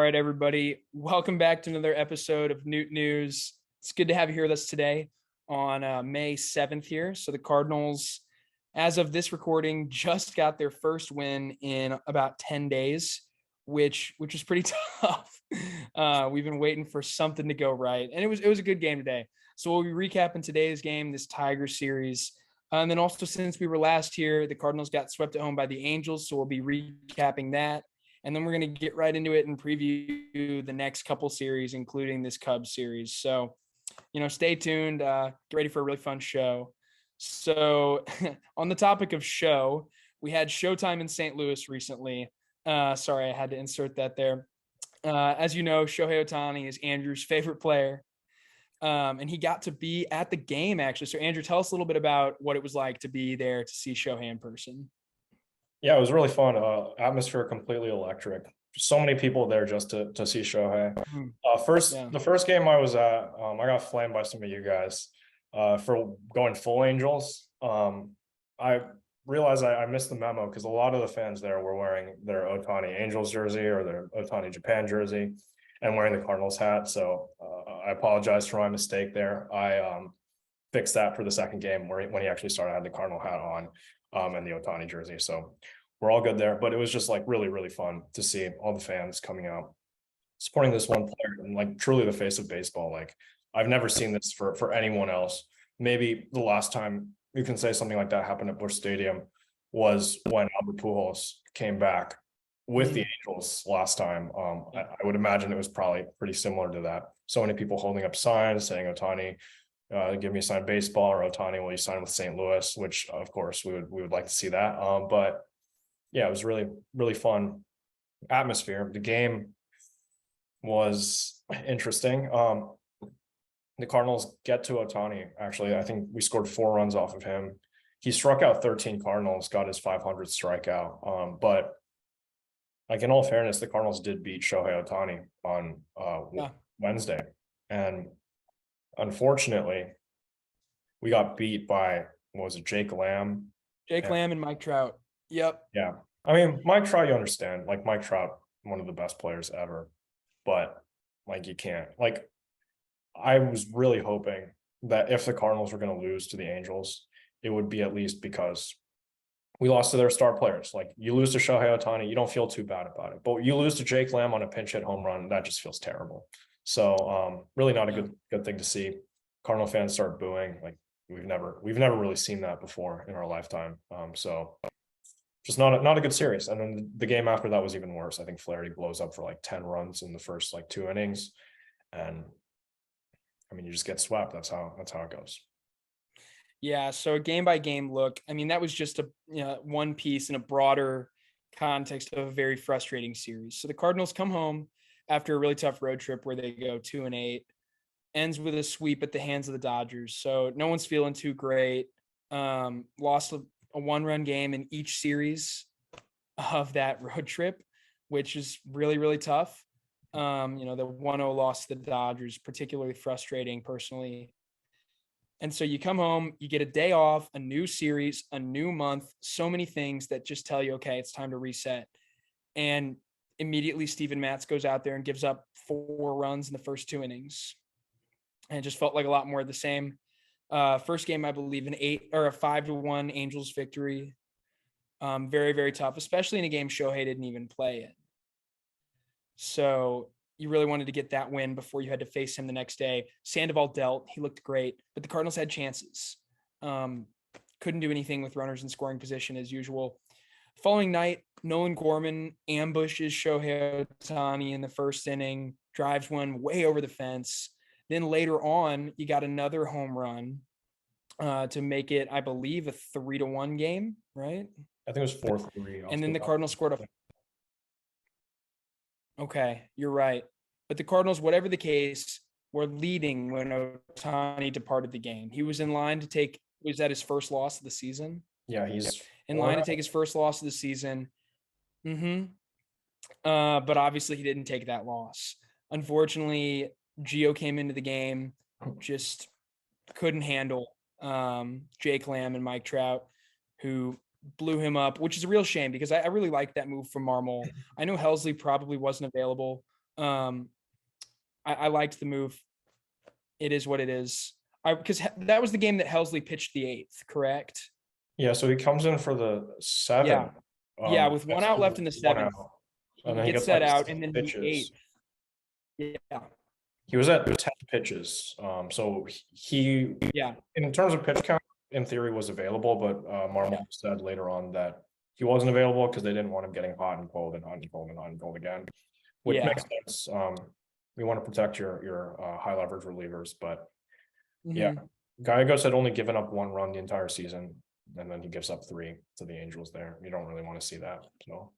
right, everybody. Welcome back to another episode of Newt News. It's good to have you here with us today on May 7th here. So the Cardinals, as of this recording, just got their first win in about 10 days, which is pretty tough. We've been waiting for something to go right, and it was a good game today. So we'll be recapping today's game, this Tigers series. And then also, since we were last here, the Cardinals got swept at home by the Angels, so we'll be recapping that. And then we're going to get right into it and preview the next couple series, including this Cubs series. So, stay tuned. Get ready for a really fun show. So on the topic of show, we had Showtime in St. Louis recently. Sorry, I had to insert that there. As you know, Shohei Ohtani is Andrew's favorite player. And he got to be at the game, actually. So, Andrew, tell us a little bit about what it was like to be there to see Shohei in person. Yeah, it was really fun. Atmosphere completely electric. So many people there just to see Shohei. The first game I was at, I got flamed by some of you guys for going full Angels. I realized I missed the memo because a lot of the fans there were wearing their Ohtani Angels jersey or their Ohtani Japan jersey and wearing the Cardinals hat. So I apologize for my mistake there. I fixed that for the second game when he actually started, I had the Cardinal hat on. And the Ohtani jersey. So we're all good there. But it was just like really, really fun to see all the fans coming out, supporting this one player and like truly the face of baseball. Like I've never seen this for anyone else. Maybe the last time you can say something like that happened at Busch Stadium was when Albert Pujols came back with the Angels last time. I would imagine it was probably pretty similar to that. So many people holding up signs saying Ohtani, give me a signed baseball, or Ohtani, will you sign with St. Louis? Which of course we would like to see that. But yeah, it was really, really fun atmosphere. The game was interesting. The Cardinals get to Ohtani. Actually, I think we scored 4 runs off of him. He struck out 13 Cardinals, got his 500th strikeout. But like in all fairness, the Cardinals did beat Shohei Ohtani on Wednesday. And unfortunately, we got beat by, what was it, Jake Lamb? Lamb and Mike Trout. Yep. Yeah. I mean, Mike Trout, you understand. Like Mike Trout, one of the best players ever. But like you can't. Like I was really hoping that if the Cardinals were going to lose to the Angels, it would be at least because we lost to their star players. Like you lose to Shohei Ohtani, you don't feel too bad about it. But you lose to Jake Lamb on a pinch hit home run, that just feels terrible. So really not a good thing to see. Cardinal fans start booing. Like we've never really seen that before in our lifetime. So just not a good series. And then the game after that was even worse. I think Flaherty blows up for like 10 runs in the first like 2 innings. And I mean, you just get swept. That's how it goes. Yeah. So a game by game look. I mean, that was just one piece in a broader context of a very frustrating series. So the Cardinals come home after a really tough road trip where they go 2-8, ends with a sweep at the hands of the Dodgers. So no one's feeling too great. Lost a 1-run game in each series of that road trip, which is really, really tough. The 1-0 loss to the Dodgers, particularly frustrating personally. And so you come home, you get a day off, a new series, a new month, so many things that just tell you, okay, it's time to reset. And immediately Steven Matz goes out there and gives up 4 runs in the first 2 innings. And it just felt like a lot more of the same. First game, I believe, a 5-1 Angels victory. Very, very tough, especially in a game Shohei didn't even play in. So you really wanted to get that win before you had to face him the next day. Sandoval dealt. He looked great, but the Cardinals had chances. Couldn't do anything with runners in scoring position as usual. Following night, Nolan Gorman ambushes Shohei Ohtani in the first inning, drives one way over the fence. Then later on, you got another home run to make it, I believe, a 3-1 game, right? I think it was 4-3. And then the Cardinals scored Okay, you're right. But the Cardinals, whatever the case, were leading when Ohtani departed the game. He was in line to take, was that his first loss of the season? Yeah, he's in line to take his first loss of the season. But obviously he didn't take that loss. Unfortunately, Gio came into the game, just couldn't handle Jake Lamb and Mike Trout, who blew him up, which is a real shame because I really like that move from Marmol. I know Helsley probably wasn't available, I liked the move. It is what it is. Because that was the game that Helsley pitched the 8th, correct? Yeah, so he comes in for the 7th. Yeah, with one out left in the 7th. And He then he gets gets that like out, 6 and then pitches. the 8th. Yeah. He was at 10 pitches. So he in terms of pitch count, in theory, was available, but Marmol said later on that he wasn't available because they didn't want him getting hot and cold and hot and cold and hot and cold again, which makes sense. We want to protect your high leverage relievers, but yeah, Gallegos had only given up 1 run the entire season, and then he gives up 3 to the Angels there. You don't really want to see that. So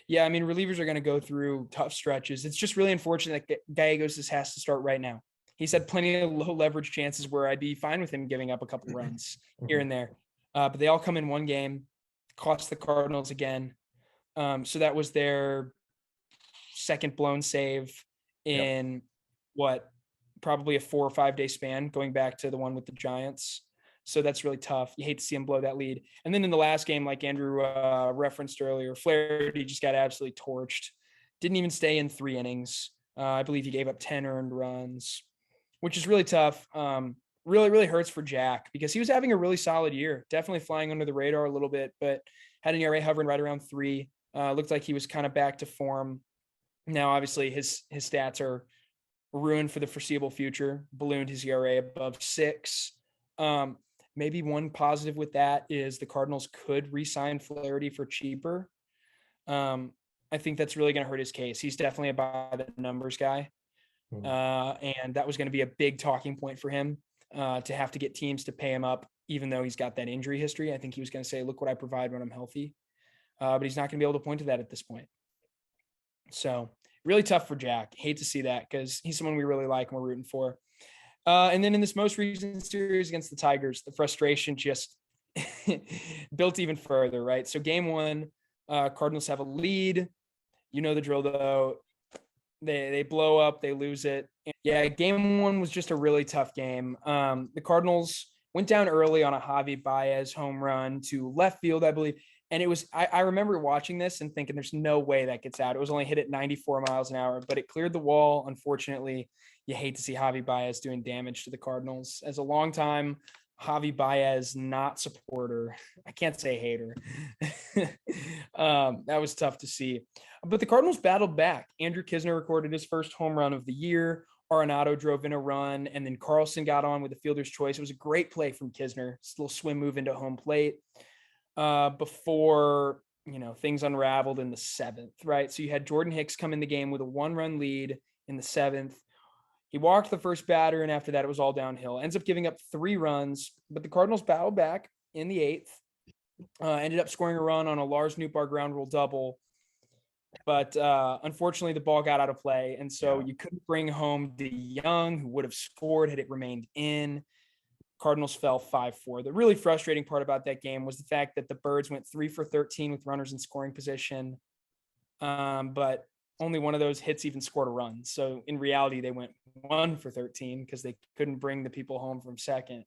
yeah, I mean, relievers are going to go through tough stretches. It's just really unfortunate that Gallegos has to start right now. He's had plenty of low leverage chances where I'd be fine with him giving up a couple runs here and there. But they all come in one game, cost the Cardinals again. So that was their second blown save in probably a 4 or 5 day span, going back to the one with the Giants. So that's really tough. You hate to see him blow that lead. And then in the last game, like Andrew referenced earlier, Flaherty just got absolutely torched. Didn't even stay in 3 innings. I believe he gave up 10 earned runs, which is really tough. Really, really hurts for Jack because he was having a really solid year. Definitely flying under the radar a little bit, but had an ERA hovering right around 3. Looked like he was kind of back to form. Now, obviously, his stats are ruined for the foreseeable future. Ballooned his ERA above 6. Maybe one positive with that is the Cardinals could re-sign Flaherty for cheaper. I think that's really going to hurt his case. He's definitely a by the numbers guy. And that was going to be a big talking point for him to have to get teams to pay him up, even though he's got that injury history. I think he was going to say, look what I provide when I'm healthy. But he's not going to be able to point to that at this point. So really tough for Jack. Hate to see that because he's someone we really like and we're rooting for. And then in this most recent series against the Tigers, the frustration just built even further, right? So game 1, Cardinals have a lead. You know the drill, though. They blow up, they lose it. And yeah, game 1 was just a really tough game. The Cardinals went down early on a Javi Baez home run to left field, I believe. And it was, I remember watching this and thinking there's no way that gets out. It was only hit at 94 miles an hour, but it cleared the wall. Unfortunately, you hate to see Javi Baez doing damage to the Cardinals. As a longtime Javi Baez not supporter, I can't say hater. That was tough to see. But the Cardinals battled back. Andrew Knizner recorded his first home run of the year. Arenado drove in a run, and then Carlson got on with a fielder's choice. It was a great play from Knizner. It's a little swim move into home plate. Before things unraveled in the 7th, right? So you had Jordan Hicks come in the game with a 1-run lead in the 7th. He walked the first batter, and after that, it was all downhill. Ends up giving up 3 runs, but the Cardinals battled back in the 8th. Ended up scoring a run on a Lars Nootbaar ground rule double, but unfortunately, the ball got out of play, and so you couldn't bring home DeYoung, who would have scored had it remained in. Cardinals fell 5-4. The really frustrating part about that game was the fact that the Birds went 3 for 13 with runners in scoring position. But only one of those hits even scored a run. So in reality, they went 1 for 13 because they couldn't bring the people home from second.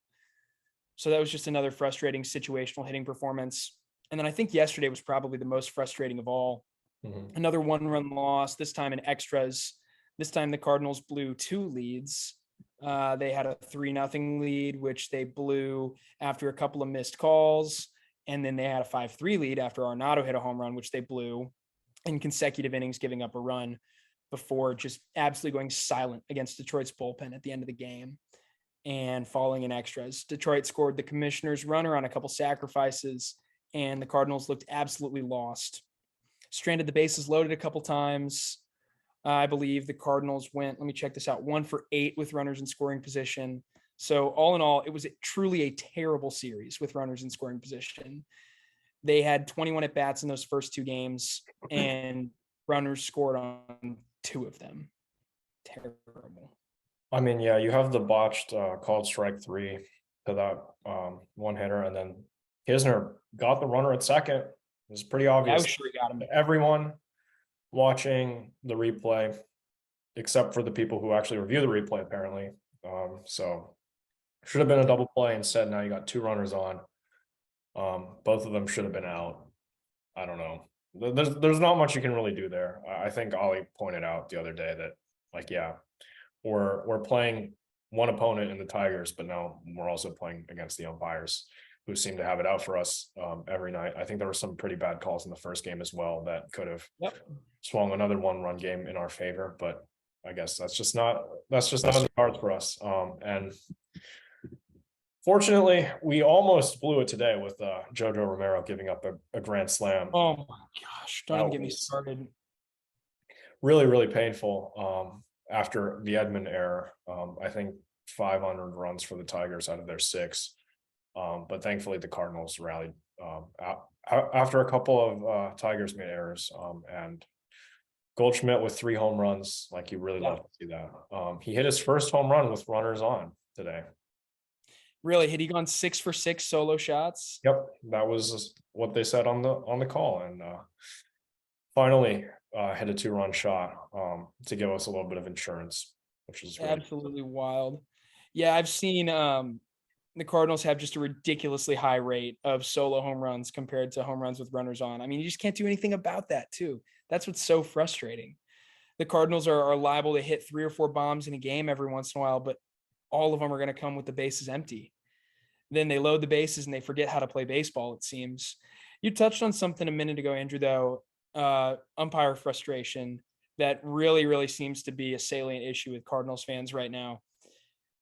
So that was just another frustrating situational hitting performance. And then I think yesterday was probably the most frustrating of all. Another 1-run loss, this time in extras. This time the Cardinals blew 2 leads. They had a 3-0 lead, which they blew after a couple of missed calls. And then they had a 5-3 lead after Arenado hit a home run, which they blew in consecutive innings, giving up a run before just absolutely going silent against Detroit's bullpen at the end of the game and falling in extras. Detroit scored the commissioner's runner on a couple sacrifices, and the Cardinals looked absolutely lost. Stranded the bases loaded a couple times. I believe the Cardinals went, let me check this out, 1 for 8 with runners in scoring position. So all in all, it was truly a terrible series with runners in scoring position. They had 21 at-bats in those first 2 games, and runners scored on 2 of them. Terrible. I mean, yeah, you have the botched called strike 3 to that one hitter, and then Knizner got the runner at second. It was pretty obvious. I was sure he got him. Everyone watching the replay, except for the people who actually review the replay, apparently. So should have been a double play. Instead, now you got 2 runners on. Both of them should have been out. I don't know. there's not much you can really do there. I think Ollie pointed out the other day that, like, yeah, we're playing one opponent in the Tigers, but now we're also playing against the umpires who seem to have it out for us every night. I think there were some pretty bad calls in the first game as well that could have swung another 1-run game in our favor, but I guess that's just not in the cards for us. And fortunately, we almost blew it today with Jojo Romero giving up a grand slam. Oh my gosh! Don't even get me started. Really, really painful. After the Edman error, I think 500 runs for the Tigers out of their 6. But thankfully, the Cardinals rallied after a couple of Tigers made errors. And Goldschmidt with 3 home runs, like you really love to see that. He hit his first home run with runners on today. Really? Had he gone 6 for 6 solo shots? Yep, that was what they said on the call, and finally hit a 2-run shot to give us a little bit of insurance, which is really absolutely wild. Yeah, I've seen the Cardinals have just a ridiculously high rate of solo home runs compared to home runs with runners on. I mean, you just can't do anything about that too. That's what's so frustrating. The Cardinals are liable to hit 3 or 4 bombs in a game every once in a while, but all of them are going to come with the bases empty. Then they load the bases and they forget how to play baseball, it seems. You touched on something a minute ago, Andrew, though, umpire frustration that really, really seems to be a salient issue with Cardinals fans right now.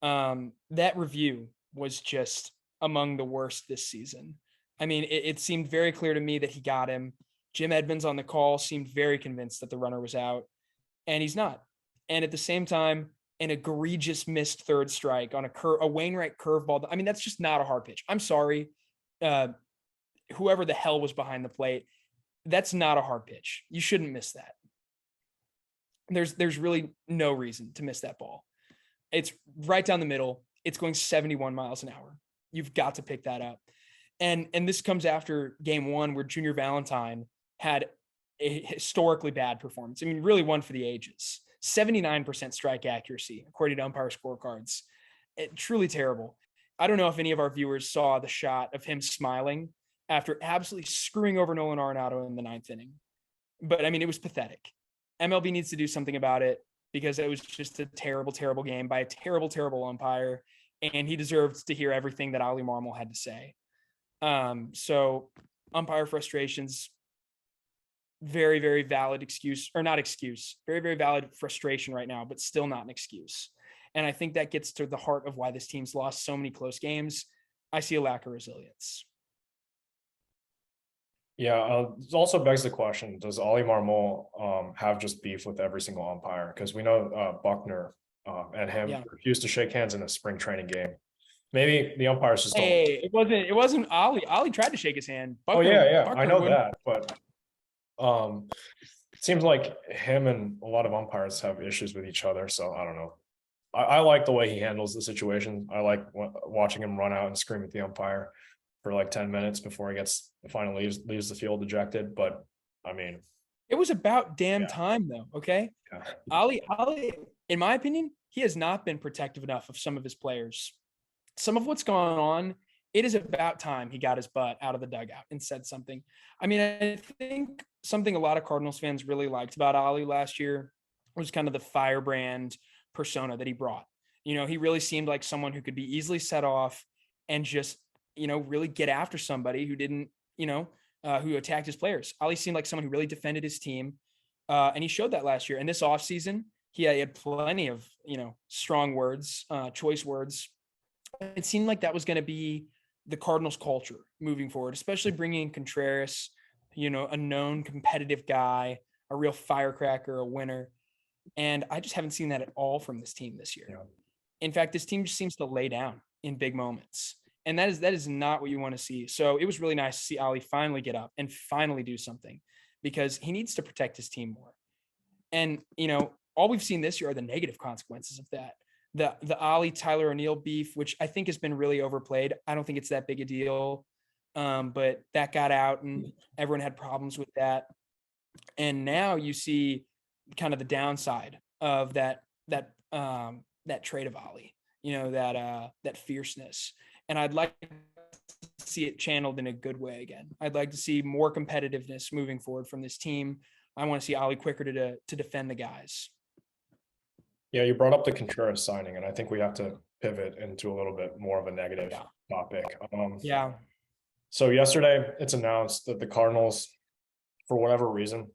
That review was just among the worst this season. I mean, it seemed very clear to me that he got him. Jim Edmonds on the call seemed very convinced that the runner was out, and he's not. And at the same time, an egregious missed third strike on a Wainwright curveball. I mean, that's just not a hard pitch. I'm sorry. Whoever the hell was behind the plate, that's not a hard pitch. You shouldn't miss that. There's really no reason to miss that ball. It's right down the middle. It's going 71 miles an hour. You've got to pick that up. And this comes after game 1 where Junior Valentine had a historically bad performance. I mean, really one for the ages. 79% strike accuracy, according to umpire scorecards. Truly terrible. I don't know if any of our viewers saw the shot of him smiling after absolutely screwing over Nolan Arenado in the 9th inning. But, I mean, it was pathetic. MLB needs to do something about it because it was just a terrible, terrible game by a terrible, terrible umpire, and he deserved to hear everything that Ollie Marmol had to say. So umpire frustrations, very, very valid excuse, or not excuse, very, very valid frustration right now, but still not an excuse. And I think that gets to the heart of why this team's lost so many close games. I see a lack of resilience. Yeah, it also begs the question, does Ollie Marmol have just beef with every single umpire? Because we know Buckner and him refused to shake hands in a spring training game. Maybe the umpires just don't. Hey, it wasn't Ollie. Ollie tried to shake his hand. Buckner, Buckner I know that, but it seems like him and a lot of umpires have issues with each other. So I don't know. I like the way he handles the situation. I like watching him run out and scream at the umpire for like 10 minutes before he finally leaves the field ejected. But I mean, it was about damn time though. Okay. Yeah. Ollie, in my opinion, he has not been protective enough of some of his players. Some of what's going on, it is about time he got his butt out of the dugout and said something. I mean, I think something a lot of Cardinals fans really liked about Ollie last year was kind of the firebrand persona that he brought. You know, he really seemed like someone who could be easily set off and just, you know, really get after somebody who didn't, you know, who attacked his players. Ollie seemed like someone who really defended his team. And he showed that last year. And this offseason, he had plenty of, you know, strong words, choice words. It seemed like that was going to be the Cardinals culture moving forward, especially bringing in Contreras, you know, a known competitive guy, a real firecracker, a winner. And I just haven't seen that at all from this team this year. Yeah. In fact, this team just seems to lay down in big moments. And that is not what you want to see. So it was really nice to see Ollie finally get up and finally do something because he needs to protect his team more. And, you know, all we've seen this year are the negative consequences of that. The Ollie Tyler O'Neill beef, which I think has been really overplayed. I don't think it's that big a deal. But that got out and everyone had problems with that. And now you see kind of the downside of that trait of Ollie, you know, that fierceness. And I'd like to see it channeled in a good way again. I'd like to see more competitiveness moving forward from this team. I want to see Ollie quicker to defend the guys. Yeah, you brought up the Contreras signing, and I think we have to pivot into a little bit more of a negative topic. Yeah. So yesterday, it's announced that the Cardinals, for whatever reason,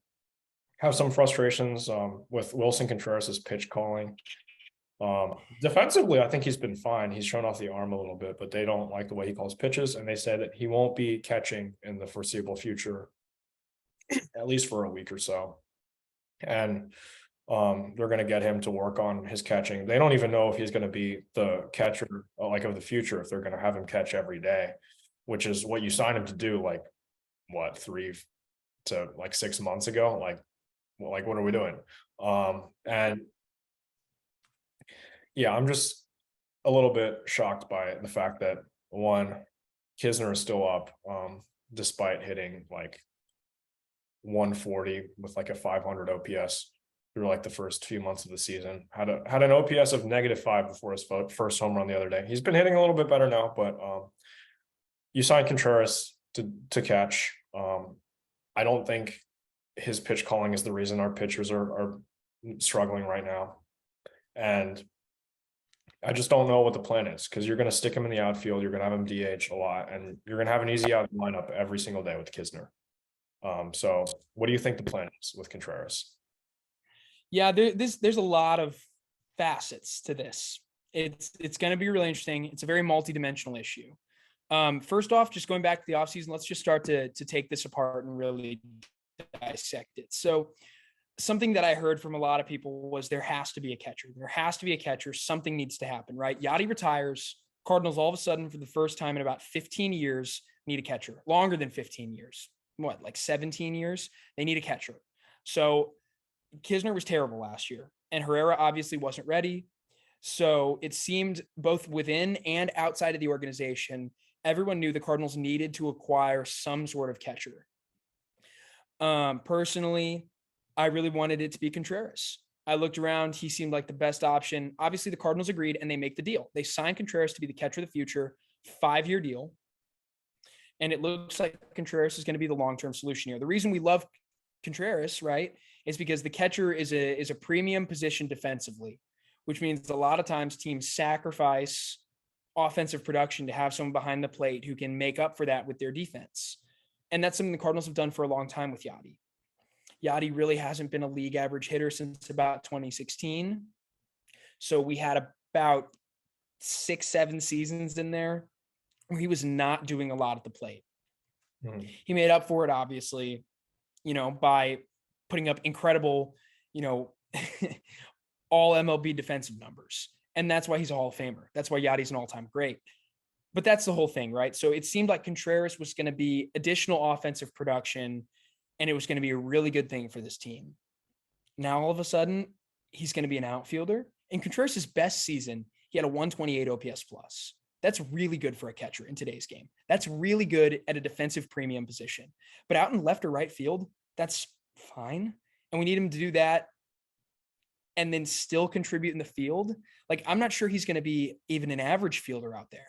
have some frustrations with Willson Contreras' pitch calling. Defensively, I think he's been fine. He's shown off the arm a little bit, but they don't like the way he calls pitches, and they say that he won't be catching in the foreseeable future, at least for a week or so. And they're going to get him to work on his catching. They don't even know if he's going to be the catcher like of the future, if they're going to have him catch every day, which is what you signed him to do, like what, 3 to 6 months ago. Like what are we doing? And yeah, I'm just a little bit shocked by the fact that, one, Knizner is still up, despite hitting like 140 with like a 500 OPS through like the first few months of the season. Had an OPS of -5 before his first home run the other day. He's been hitting a little bit better now, but you signed Contreras to catch. I don't think his pitch calling is the reason our pitchers are struggling right now. And I just don't know what the plan is, because you're going to stick him in the outfield. You're going to have him DH a lot, and you're going to have an easy out lineup every single day with Knizner. So what do you think the plan is with Contreras? Yeah, there's a lot of facets to this. It's going to be really interesting. It's a very multidimensional issue. First off, just going back to the offseason, let's just start to take this apart and really dissect it. So something that I heard from a lot of people was there has to be a catcher. There has to be a catcher. Something needs to happen, right? Yachty retires. Cardinals all of a sudden, for the first time in about 15 years, need a catcher. Longer than 15 years. What, like 17 years? They need a catcher. So Knizner was terrible last year, and Herrera obviously wasn't ready. So it seemed both within and outside of the organization, everyone knew the Cardinals needed to acquire some sort of catcher. Personally, I really wanted it to be Contreras. I looked around. He seemed like the best option. Obviously, the Cardinals agreed, and they make the deal. They signed Contreras to be the catcher of the future, 5-year deal. And it looks like Contreras is going to be the long-term solution here. The reason we love Contreras, right, is because the catcher is a premium position defensively, which means a lot of times teams sacrifice offensive production to have someone behind the plate who can make up for that with their defense. And that's something the Cardinals have done for a long time with Yachty. Yachty really hasn't been a league average hitter since about 2016. So we had about 6-7 seasons in there where he was not doing a lot at the plate. Mm-hmm. He made up for it, obviously, by putting up incredible, all MLB defensive numbers. And that's why he's a Hall of Famer. That's why Yachty's an all-time great. But that's the whole thing, right? So it seemed like Contreras was going to be additional offensive production, and it was going to be a really good thing for this team. Now, all of a sudden, he's going to be an outfielder. In Contreras' best season, he had a 128 OPS plus. That's really good for a catcher in today's game. That's really good at a defensive premium position. But out in left or right field, that's fine. And we need him to do that and then still contribute in the field. Like, I'm not sure he's going to be even an average fielder out there.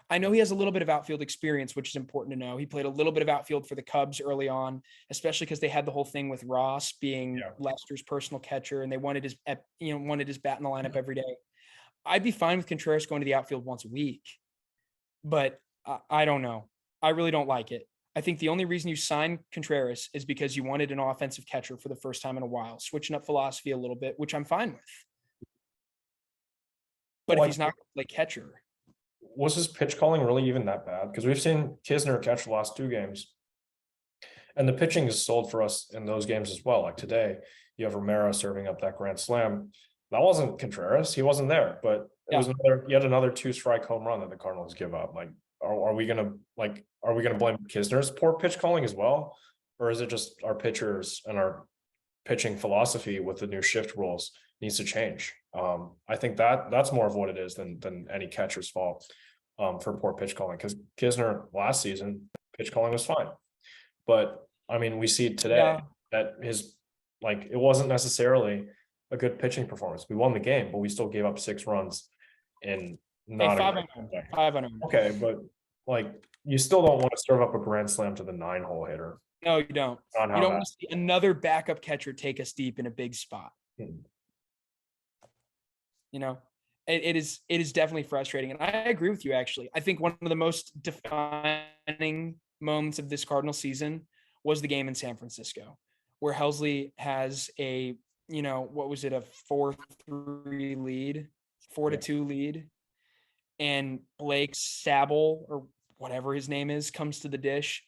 I know he has a little bit of outfield experience, which is important to know. He played a little bit of outfield for the Cubs early on, especially because they had the whole thing with Ross being Lester's personal catcher, and they wanted his bat in the lineup every day. I'd be fine with Contreras going to the outfield once a week, but I don't know. I really don't like it. I think the only reason you signed Contreras is because you wanted an offensive catcher for the first time in a while, switching up philosophy a little bit, which I'm fine with. But if he's not going to play catcher. Was his pitch calling really even that bad? Because we've seen Knizner catch the last 2 games, and the pitching is sold for us in those games as well. Like today, you have Romero serving up that grand slam. That wasn't Contreras. He wasn't there, but it was yet another 2-strike home run that the Cardinals give up. Like, are we gonna blame Knizner's poor pitch calling as well, or is it just our pitchers and our pitching philosophy with the new shift rules needs to change? I think that's more of what it is than any catcher's fault for poor pitch calling. Because Knizner last season, pitch calling was fine, but I mean, we see today that it wasn't necessarily a good pitching performance. We won the game, but we still gave up 6 runs in not 5 Okay, but like you still don't want to serve up a grand slam to the 9-hole hitter. No, you don't. You don't want to see another backup catcher take us deep in a big spot. You know, it is definitely frustrating. And I agree with you, actually. I think one of the most defining moments of this Cardinal season was the game in San Francisco, where Helsley has a, what was it, a 4-3 lead, 4-2 lead. And Blake Sabol, or whatever his name is, comes to the dish.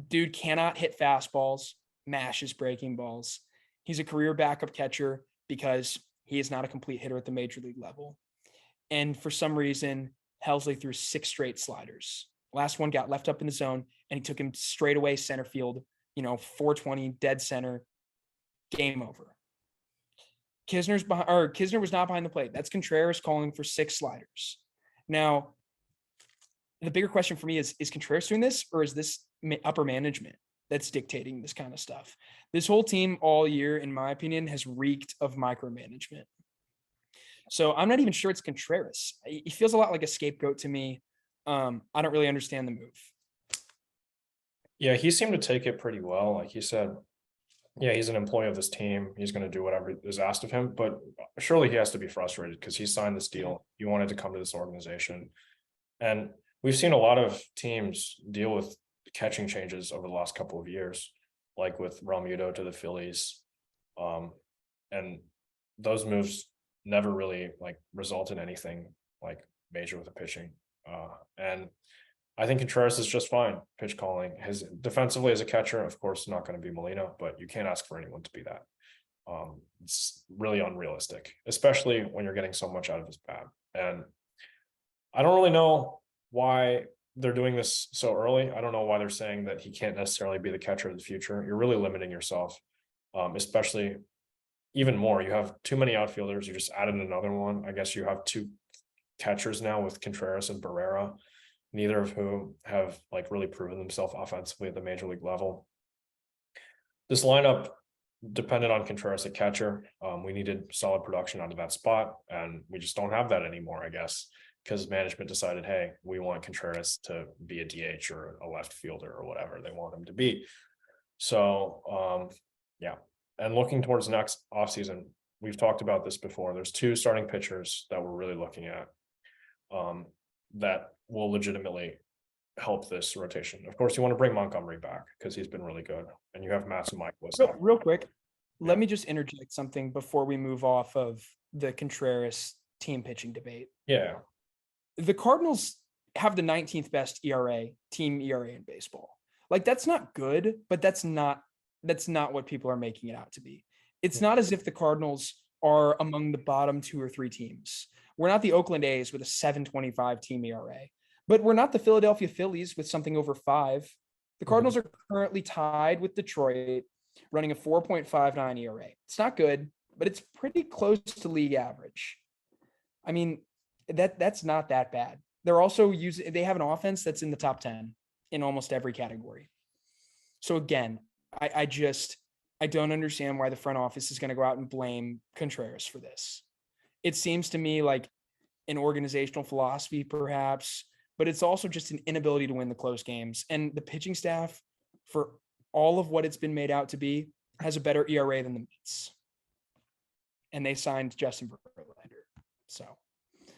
Dude cannot hit fastballs, mashes breaking balls. He's a career backup catcher because he is not a complete hitter at the major league level. And for some reason, Helsley threw 6 straight sliders. Last one got left up in the zone, and he took him straight away center field, 420, dead center, game over. Knizner was not behind the plate. That's Contreras calling for 6 sliders. Now, the bigger question for me is Contreras doing this, or is this upper management that's dictating this kind of stuff? This whole team all year, in my opinion, has reeked of micromanagement. So I'm not even sure it's Contreras. He feels a lot like a scapegoat to me. I don't really understand the move. Yeah, he seemed to take it pretty well. Like he said, yeah, he's an employee of this team. He's going to do whatever is asked of him, but surely he has to be frustrated because he signed this deal. He wanted to come to this organization. And we've seen a lot of teams deal with catching changes over the last couple of years, like with Realmuto to the Phillies. And those moves never really result in anything major with the pitching. And I think Contreras is just fine pitch calling. His defensively as a catcher, of course, not going to be Molina, but you can't ask for anyone to be that. It's really unrealistic, especially when you're getting so much out of his bat. And I don't really know why they're doing this so early. I don't know why they're saying that he can't necessarily be the catcher of the future. You're really limiting yourself, especially even more. You have too many outfielders. You just added another one. I guess you have 2 catchers now with Contreras and Barrera, neither of whom have really proven themselves offensively at the major league level. This lineup depended on Contreras at catcher. We needed solid production out of that spot, and we just don't have that anymore, I guess, because management decided, hey, we want Contreras to be a DH or a left fielder or whatever they want him to be. So, yeah. And looking towards next offseason, we've talked about this before. There's 2 starting pitchers that we're really looking at that will legitimately help this rotation. Of course, you want to bring Montgomery back because he's been really good, and you have Matt Michaelis. Real quick, let me just interject something before we move off of the Contreras team pitching debate. Yeah, the Cardinals have the 19th best team ERA in baseball. That's not good, but that's not what people are making it out to be. It's not as if the Cardinals are among the bottom 2 or 3 teams. We're not the Oakland A's with a 7.25 team ERA, but we're not the Philadelphia Phillies with something over 5. The Cardinals are currently tied with Detroit, running a 4.59 ERA. It's not good, but it's pretty close to league average. I mean, that's not that bad. They're also they have an offense that's in the top 10 in almost every category. So again, I don't understand why the front office is going to go out and blame Contreras for this. It seems to me like an organizational philosophy, perhaps, but it's also just an inability to win the close games. And the pitching staff, for all of what it's been made out to be, has a better ERA than the Mets. And they signed Justin Verlander. So,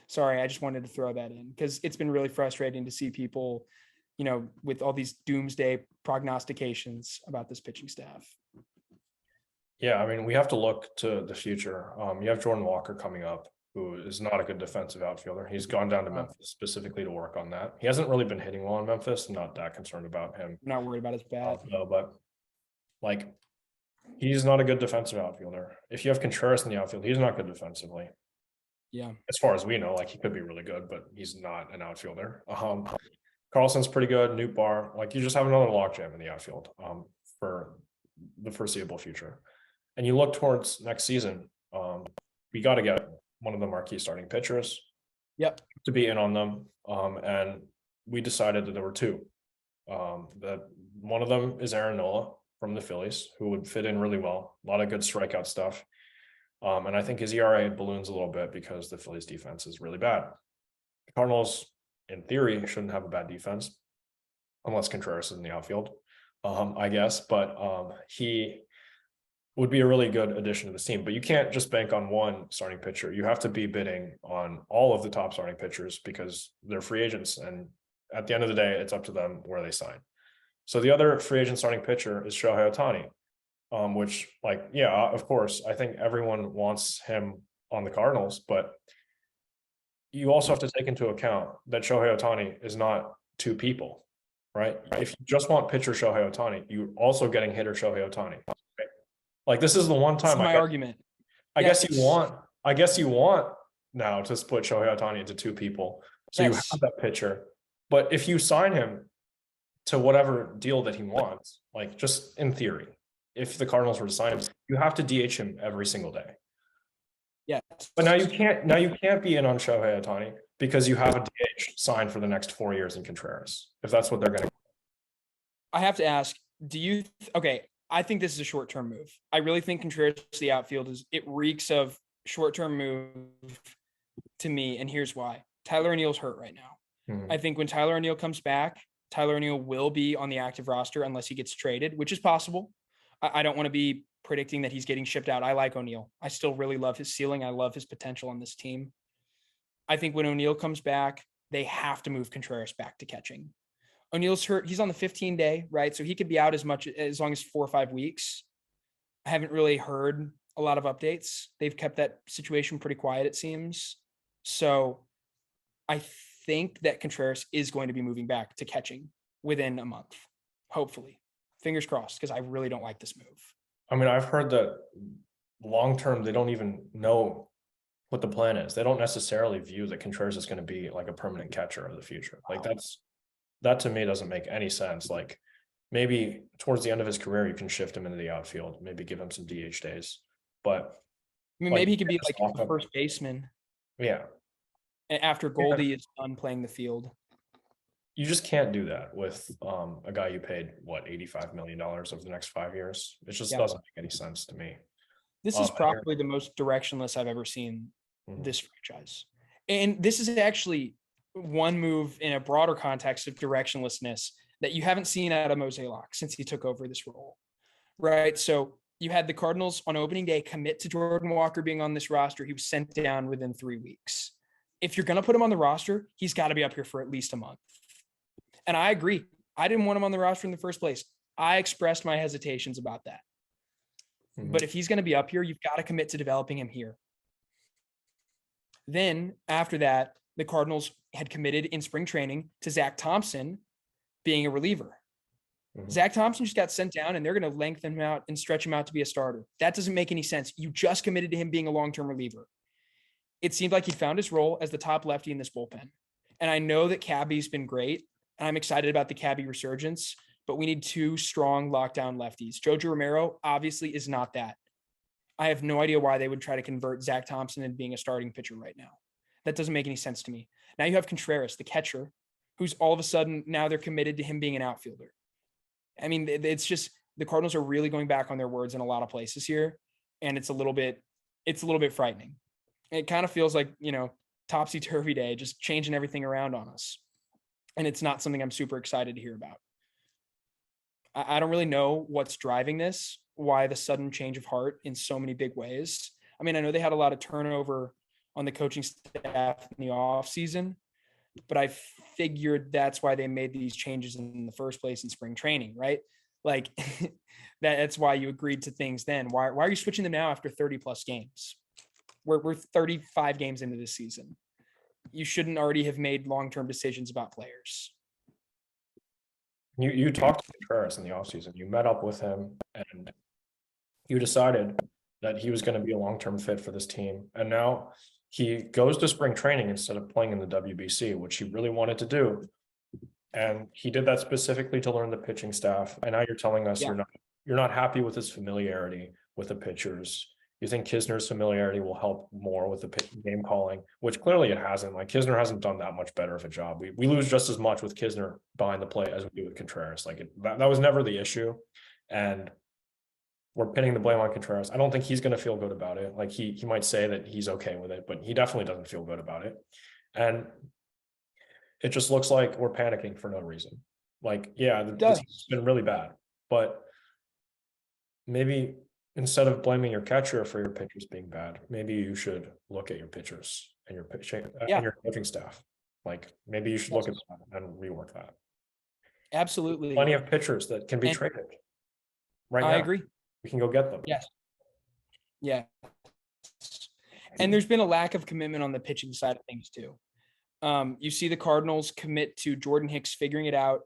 sorry, I just wanted to throw that in because it's been really frustrating to see people, with all these doomsday prognostications about this pitching staff. Yeah, I mean, we have to look to the future. You have Jordan Walker coming up, who is not a good defensive outfielder. He's gone down to Memphis specifically to work on that. He hasn't really been hitting well in Memphis. I'm not that concerned about him. I'm not worried about his bat. No, but he's not a good defensive outfielder. If you have Contreras in the outfield, he's not good defensively. Yeah. As far as we know, he could be really good, but he's not an outfielder. Carlson's pretty good. Newt Barr, you just have another logjam in the outfield for the foreseeable future. And you look towards next season, we got to get one of the marquee starting pitchers. Yep. To be in on them. And we decided that there were 2. That one of them is Aaron Nola from the Phillies, who would fit in really well. A lot of good strikeout stuff. And I think his ERA balloons a little bit because the Phillies defense is really bad. The Cardinals in theory, shouldn't have a bad defense, unless Contreras is in the outfield, I guess. But he would be a really good addition to the team. But you can't just bank on one starting pitcher. You have to be bidding on all of the top starting pitchers because they're free agents. And at the end of the day, it's up to them where they sign. So the other free agent starting pitcher is Shohei Ohtani, which, like, yeah, of course, I think everyone wants him on the Cardinals, but you also have to take into account that Shohei Ohtani is not two people, right? If you just want pitcher Shohei Ohtani, you're also getting hitter Shohei Ohtani. Right? Like, this is the one time my argument. I guess you want now to split Shohei Ohtani into two people. So you have that pitcher. But if you sign him to whatever deal that he wants, like, just in theory, if the Cardinals were to sign him, you have to DH him every single day. Yeah. But now you can't be in on Shohei Ohtani because you have a DH signed for the next 4 years in Contreras, if that's what they're going to. I have to ask, okay, I think this is a short-term move. I really think Contreras, the outfield, it reeks of short-term move to me, and here's why. Tyler O'Neill's hurt right now. Mm-hmm. I think when Tyler O'Neill comes back, Tyler O'Neill will be on the active roster unless he gets traded, which is possible. I don't want to be predicting that he's getting shipped out. I like O'Neill. I still really love his ceiling. I love his potential on this team. I think when O'Neill comes back, they have to move Contreras back to catching. O'Neill's hurt. He's on the 15-day, right? So he could be out as long as 4 or 5 weeks. I haven't really heard a lot of updates. They've kept that situation pretty quiet, it seems. So I think that Contreras is going to be moving back to catching within a month, hopefully. Fingers crossed, because I really don't like this move. I mean, I've heard that long-term, they don't even know what the plan is. They don't necessarily view that Contreras is going to be like a permanent catcher of the future. Like, that to me doesn't make any sense. Like, maybe towards the end of his career, you can shift him into the outfield, maybe give him some DH days. But I mean, maybe he could be like a first baseman. Yeah. After Goldie is done playing the field. You just can't do that with a guy you paid, what, $85 million over the next 5 years. It just doesn't make any sense to me. This is probably the most directionless I've ever seen this franchise. And this is actually one move in a broader context of directionlessness that you haven't seen out of Mozeliak since he took over this role, right? So you had the Cardinals on opening day commit to Jordan Walker being on this roster. He was sent down within 3 weeks. If you're going to put him on the roster, he's got to be up here for at least a month. And I agree. I didn't want him on the roster in the first place. I expressed my hesitations about that. Mm-hmm. But if he's going to be up here, you've got to commit to developing him here. Then after that, the Cardinals had committed in spring training to Zach Thompson being a reliever. Mm-hmm. Zach Thompson just got sent down, and they're going to lengthen him out and stretch him out to be a starter. That doesn't make any sense. You just committed to him being a long-term reliever. It seemed like he found his role as the top lefty in this bullpen. And I know that Cabby's been great, and I'm excited about the Cabby resurgence, but we need 2 strong lockdown lefties. Jojo Romero obviously is not that. I have no idea why they would try to convert Zach Thompson into being a starting pitcher right now. That doesn't make any sense to me. Now you have Contreras, the catcher, who's all of a sudden now they're committed to him being an outfielder. I mean, it's just the Cardinals are really going back on their words in a lot of places here, and it's a little bit frightening. It kind of feels like, topsy-turvy day, just changing everything around on us. And it's not something I'm super excited to hear about. I don't really know what's driving this, why the sudden change of heart in so many big ways. I mean, I know they had a lot of turnover on the coaching staff in the offseason, but I figured that's why they made these changes in the first place in spring training, right? Like that's why you agreed to things then. Why are you switching them now after 30 plus games? We're 35 games into this season. You shouldn't already have made long-term decisions about players. You talked to Contreras in the offseason. You met up with him, and you decided that he was going to be a long-term fit for this team. And now he goes to spring training instead of playing in the WBC, which he really wanted to do. And he did that specifically to learn the pitching staff. And now you're telling us you're not happy with his familiarity with the pitchers. You think Knizner's familiarity will help more with the game calling, which clearly it hasn't. Like, Knizner hasn't done that much better of a job. We lose just as much with Knizner behind the plate as we do with Contreras. Like, that was never the issue. And we're pinning the blame on Contreras. I don't think he's going to feel good about it. Like, he might say that he's okay with it, but he definitely doesn't feel good about it. And it just looks like we're panicking for no reason. Like, yeah, this has been really bad, but maybe instead of blaming your catcher for your pitchers being bad, maybe you should look at your pitchers and your pitching and your coaching staff. Like, maybe you should look at that and rework that. Absolutely. Plenty of pitchers that can be traded right now. I agree. We can go get them. Yes. Yeah. And there's been a lack of commitment on the pitching side of things too. You see the Cardinals commit to Jordan Hicks figuring it out,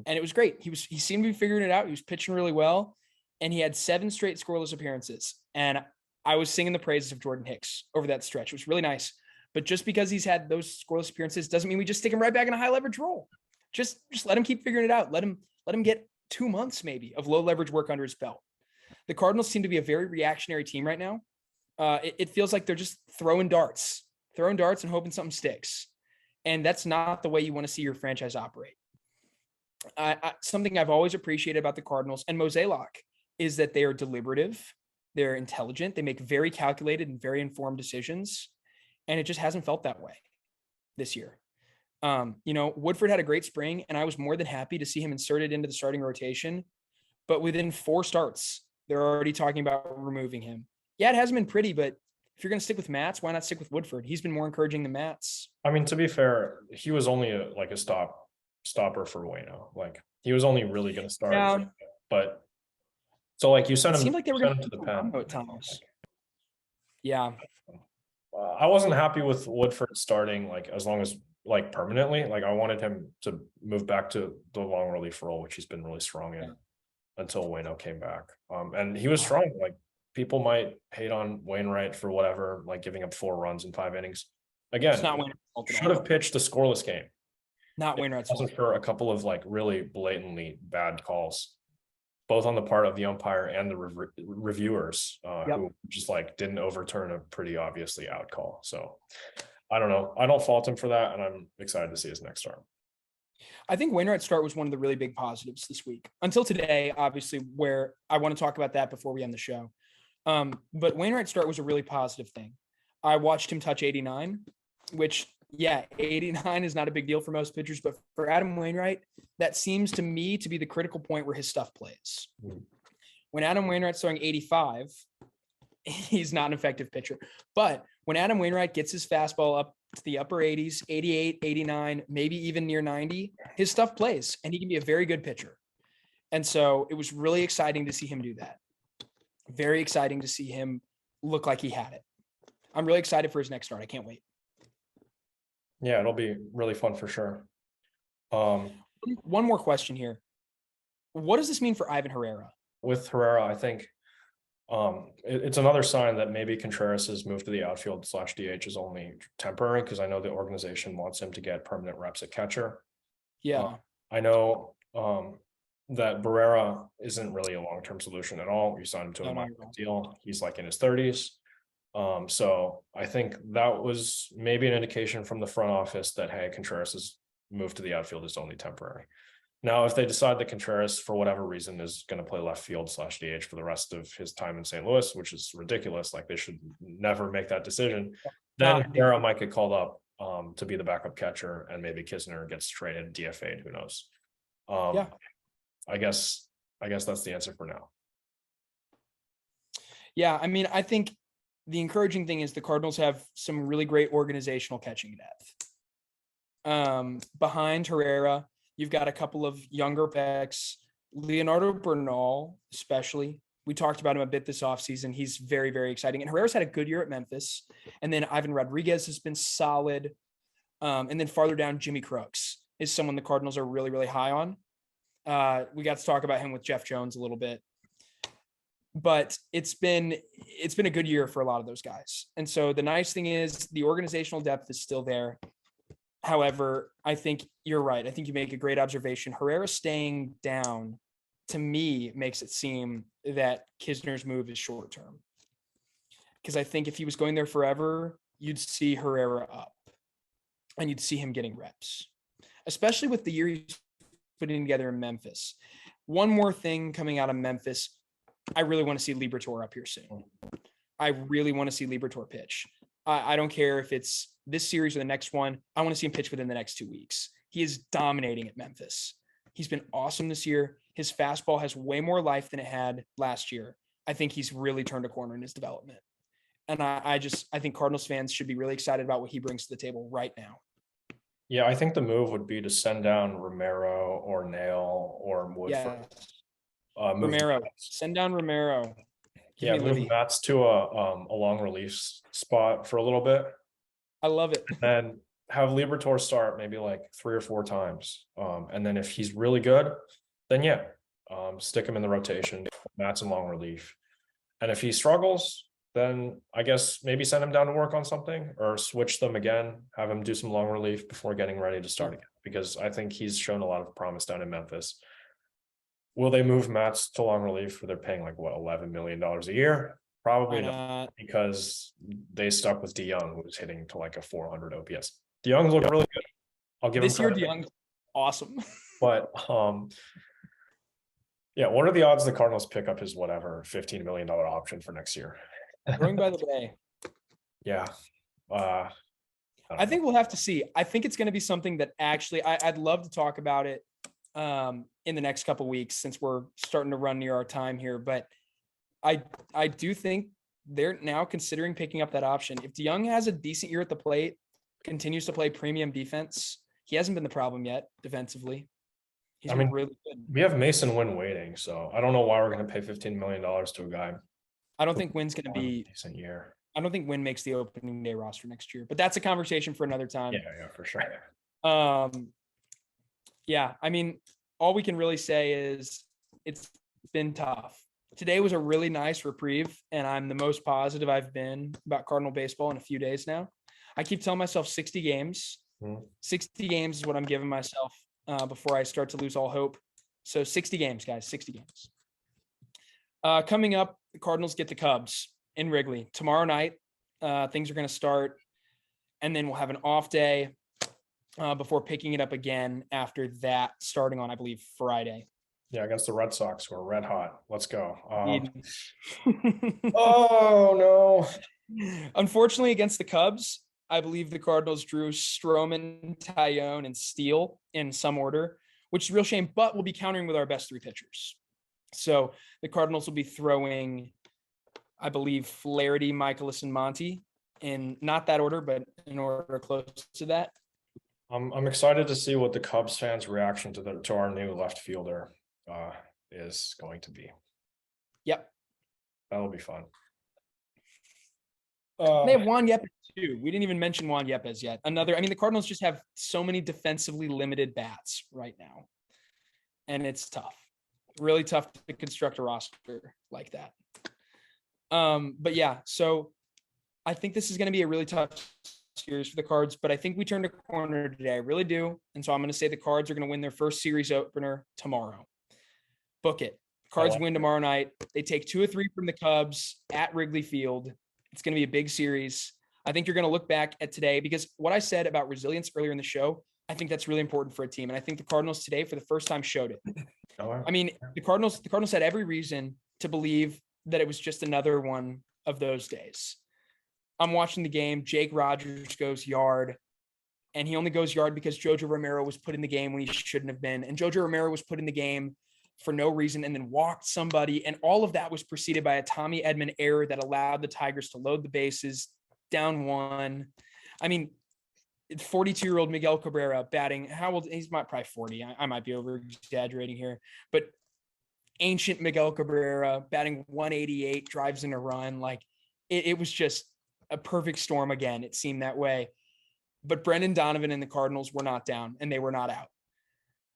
and it was great. He seemed to be figuring it out. He was pitching really well, and he had 7 straight scoreless appearances. And I was singing the praises of Jordan Hicks over that stretch. It was really nice. But just because he's had those scoreless appearances doesn't mean we just stick him right back in a high leverage role. Just let him keep figuring it out. Let him get 2 months maybe of low leverage work under his belt. The Cardinals seem to be a very reactionary team right now. It feels like they're just throwing darts and hoping something sticks. And that's not the way you want to see your franchise operate. Something I've always appreciated about the Cardinals and Mozeliak is that they are deliberative, they're intelligent, they make very calculated and very informed decisions. And it just hasn't felt that way this year. Woodford had a great spring, and I was more than happy to see him inserted into the starting rotation. But within 4 starts, they're already talking about removing him. Yeah, it hasn't been pretty, but if you're going to stick with Matz, why not stick with Woodford? He's been more encouraging than Matz. I mean, to be fair, he was only a stopper for Waino. Like, he was only really going to start. Yeah. But so, like, you sent him. It seemed like they were going to the pen at times. Yeah. I wasn't happy with Woodford starting like as long as like permanently. Like, I wanted him to move back to the long relief role, which he's been really strong in until Waino came back. And he was strong. Like, people might hate on Wainwright for whatever, like giving up 4 runs in 5 innings. Again, should have pitched a scoreless game. Not Wainwright's fault. For a couple of like really blatantly bad calls, both on the part of the umpire and the reviewers, who just like didn't overturn a pretty obviously out call. So I don't know. I don't fault him for that, and I'm excited to see his next start. I think Wainwright's start was one of the really big positives this week. Until today, obviously, where I want to talk about that before we end the show. But Wainwright's start was a really positive thing. I watched him touch 89, which, 89 is not a big deal for most pitchers, but for Adam Wainwright, that seems to me to be the critical point where his stuff plays. When Adam Wainwright's throwing 85, he's not an effective pitcher. But when Adam Wainwright gets his fastball up to the upper 80s, 88, 89, maybe even near 90, his stuff plays, and he can be a very good pitcher. And so it was really exciting to see him do that. Very exciting to see him look like he had it. I'm really excited for his next start. I can't wait. Yeah, it'll be really fun for sure. One more question here. What does this mean for Ivan Herrera? With Herrera, I think it's another sign that maybe Contreras' move to the outfield / DH is only temporary, because I know the organization wants him to get permanent reps at catcher. Yeah. I know that Barrera isn't really a long-term solution at all. You signed him to a minor deal. He's like in his 30s. So I think that was maybe an indication from the front office that, hey, Contreras' move to the outfield is only temporary. Now, if they decide that Contreras, for whatever reason, is going to play left field / DH for the rest of his time in St. Louis, which is ridiculous, like they should never make that decision, then Herrera might get called up to be the backup catcher, and maybe Knizner gets traded, DFA'd, who knows? I guess that's the answer for now. Yeah, I mean, I think the encouraging thing is the Cardinals have some really great organizational catching depth. Behind Herrera, you've got a couple of younger backs, Leonardo Bernal, especially. We talked about him a bit this offseason. He's very, very exciting. And Herrera's had a good year at Memphis. And then Ivan Rodriguez has been solid. And then farther down, Jimmy Crooks is someone the Cardinals are really, really high on. We got to talk about him with Jeff Jones a little bit. But it's been a good year for a lot of those guys. And so the nice thing is the organizational depth is still there. However, I think you're right. I think you make a great observation. Herrera staying down, to me, makes it seem that Knizner's move is short term. Because I think if he was going there forever, you'd see Herrera up. And you'd see him getting reps. Especially with the year he's putting together in Memphis. One more thing coming out of Memphis. I really want to see Liberatore up here soon. I really want to see Liberatore pitch. I don't care if it's this series or the next one. I want to see him pitch within the next 2 weeks. He is dominating at Memphis. He's been awesome this year. His fastball has way more life than it had last year. I think he's really turned a corner in his development. And I think Cardinals fans should be really excited about what he brings to the table right now. Yeah, I think the move would be to send down Romero or Nail or Woodford. Romero. Send down Romero. Move Mats to a long relief spot for a little bit. I love it. And then have Liberatore start maybe like 3 or 4 times. And then if he's really good, then stick him in the rotation. Mats in long relief. And if he struggles, then I guess maybe send him down to work on something or switch them again, have him do some long relief before getting ready to start again, because I think he's shown a lot of promise down in Memphis. Will they move Mats to long relief where they're paying like what, $11 million a year? Probably not, because they stuck with DeYoung, who was hitting to like a 400 OPS. DeYoung's looking really good. I'll give this him year. DeYoung's awesome. But what are the odds the Cardinals pick up his whatever $15 million option for next year? Growing by the day. Yeah. I think we'll have to see. I think it's going to be something that actually I'd love to talk about it in the next couple of weeks, since we're starting to run near our time here. But I do think they're now considering picking up that option. If DeYoung has a decent year at the plate, continues to play premium defense, he hasn't been the problem yet defensively. He's really good. We have Mason Wynn waiting, so I don't know why we're going to pay $15 million to a guy. I don't think Wynn's going to be a decent year. I don't think Wynn makes the opening day roster next year, but that's a conversation for another time. Yeah, for sure. I mean, all we can really say is it's been tough. Today was a really nice reprieve, and I'm the most positive I've been about Cardinal baseball in a few days now. I keep telling myself 60 games. 60 games is what I'm giving myself before I start to lose all hope. So 60 games, guys, 60 games. Coming up, the Cardinals get the Cubs in Wrigley tomorrow night. Things are going to start, and then we'll have an off day before picking it up again after that, starting on, I believe, Friday. Yeah, against the Red Sox, who are red hot. Let's go. Oh, no. Unfortunately, against the Cubs, I believe the Cardinals drew Stroman, Tyone, and Steele in some order, which is a real shame, but we'll be countering with our best 3 pitchers. So the Cardinals will be throwing, I believe, Flaherty, Michaelis, and Monty in not that order, but in order close to that. I'm excited to see what the Cubs fans' reaction to our new left fielder is going to be. Yep, that'll be fun. They have Juan Yepes too. We didn't even mention Juan Yepes yet. The Cardinals just have so many defensively limited bats right now, and it's tough. Really tough to construct a roster like that. But yeah, so I think this is going to be a really tough series for the Cards, but I think we turned a corner today. I really do. And so I'm going to say the Cards are going to win their first series opener tomorrow. Book it. Cards win tomorrow night. They take 2 or 3 from the Cubs at Wrigley Field. It's going to be a big series. I think you're going to look back at today, because what I said about resilience earlier in the show, I think that's really important for a team. And I think the Cardinals today, for the first time, showed it. I mean, the Cardinals had every reason to believe that it was just another one of those days. I'm watching the game. Jake Rogers goes yard, and he only goes yard because Jojo Romero was put in the game when he shouldn't have been. And Jojo Romero was put in the game for no reason and then walked somebody. And all of that was preceded by a Tommy Edman error that allowed the Tigers to load the bases, down 1. I mean, 42-year-old Miguel Cabrera batting, how old? He's probably 40. I might be over exaggerating here, but ancient Miguel Cabrera batting 188, drives in a run. Like it was just a perfect storm again. It seemed that way, but Brendan Donovan and the Cardinals were not down, and they were not out.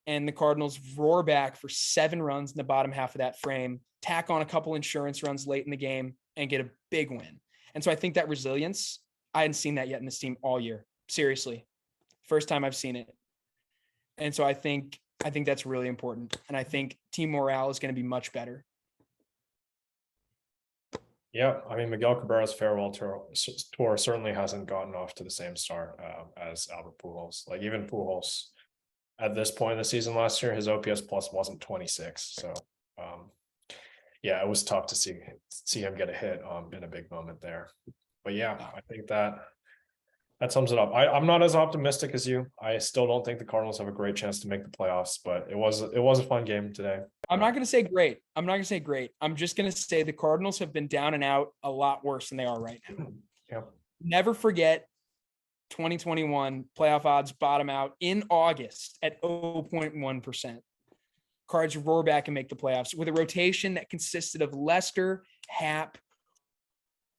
And the Cardinals roar back for 7 runs in the bottom half of that frame, tack on a couple insurance runs late in the game, and get a big win. And so I think that resilience, I hadn't seen that yet in this team all year. Seriously. First time I've seen it. And so I think that's really important. And I think team morale is going to be much better. Yeah. I mean, Miguel Cabrera's farewell tour certainly hasn't gotten off to the same start as Albert Pujols. Like, even Pujols at this point in the season last year, his OPS plus wasn't 26. So it was tough to see him get a hit in a big moment there. But yeah, I think that That sums it up. I'm not as optimistic as you. I still don't think the Cardinals have a great chance to make the playoffs, but it was a fun game today. I'm not going to say great. I'm not going to say great. I'm just going to say the Cardinals have been down and out a lot worse than they are right now. Yeah. Never forget 2021 playoff odds bottom out in August at 0.1%. Cards roar back and make the playoffs with a rotation that consisted of Lester, Happ,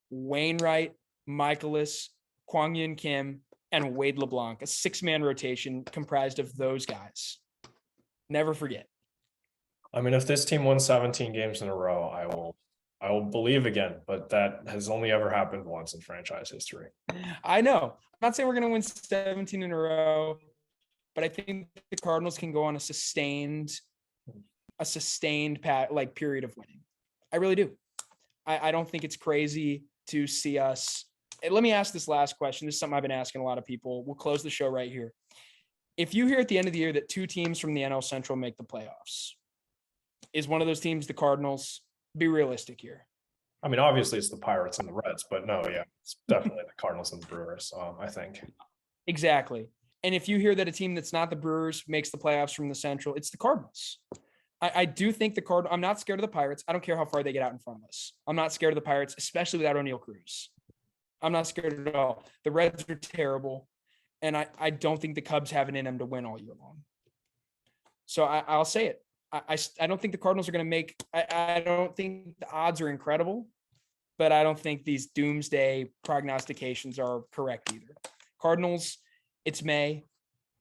Wainwright, Michaelis, Kwang Yun Kim, and Wade LeBlanc, a 6-man rotation comprised of those guys. Never forget. I mean, if this team wins 17 games in a row, I will believe again, but that has only ever happened once in franchise history. I know. I'm not saying we're going to win 17 in a row, but I think the Cardinals can go on a sustained period of winning. I really do. I don't think it's crazy to see us. Let me ask this last question. This is something I've been asking a lot of people. We'll close the show right here. If you hear at the end of the year that 2 teams from the NL Central make the playoffs, is one of those teams the Cardinals? Be realistic here. I mean, obviously it's the Pirates and the Reds, but no, yeah, it's definitely the Cardinals and the Brewers, I think. Exactly. And if you hear that a team that's not the Brewers makes the playoffs from the Central, it's the Cardinals. I do think the Cardinals. I'm not scared of the Pirates. I don't care how far they get out in front of us. I'm not scared of the Pirates, especially without O'Neal Cruz. I'm not scared at all. The Reds are terrible, and I don't think the Cubs have it in them to win all year long. So I'll say it. I don't think the Cardinals are going to make. I don't think the odds are incredible, but I don't think these doomsday prognostications are correct either. Cardinals, it's May.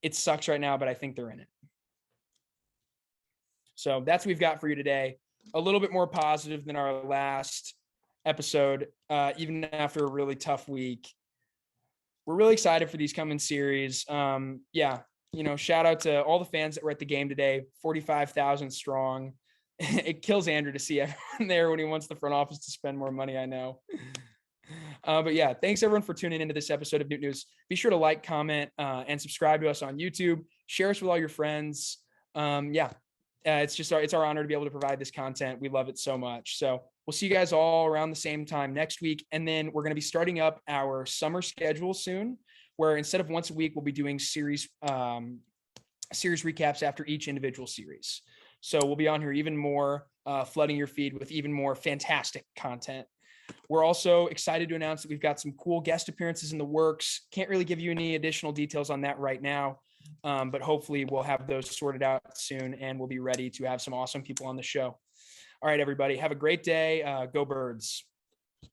It sucks right now, but I think they're in it. So that's what we've got for you today. A little bit more positive than our last episode, even after a really tough week. We're really excited for these coming series. Shout out to all the fans that were at the game today, 45,000 strong. It kills Andrew to see everyone there when he wants the front office to spend more money, I know. But yeah, thanks everyone for tuning into this episode of Newt News. Be sure to like, comment, and subscribe to us on YouTube. Share us with all your friends. It's our honor to be able to provide this content. We love it so much. So we'll see you guys all around the same time next week. And then we're going to be starting up our summer schedule soon, where instead of once a week, we'll be doing series recaps after each individual series. So we'll be on here even more, flooding your feed with even more fantastic content. We're also excited to announce that we've got some cool guest appearances in the works. Can't really give you any additional details on that right now. But hopefully we'll have those sorted out soon and we'll be ready to have some awesome people on the show. All right, everybody, have a great day. Go Birds.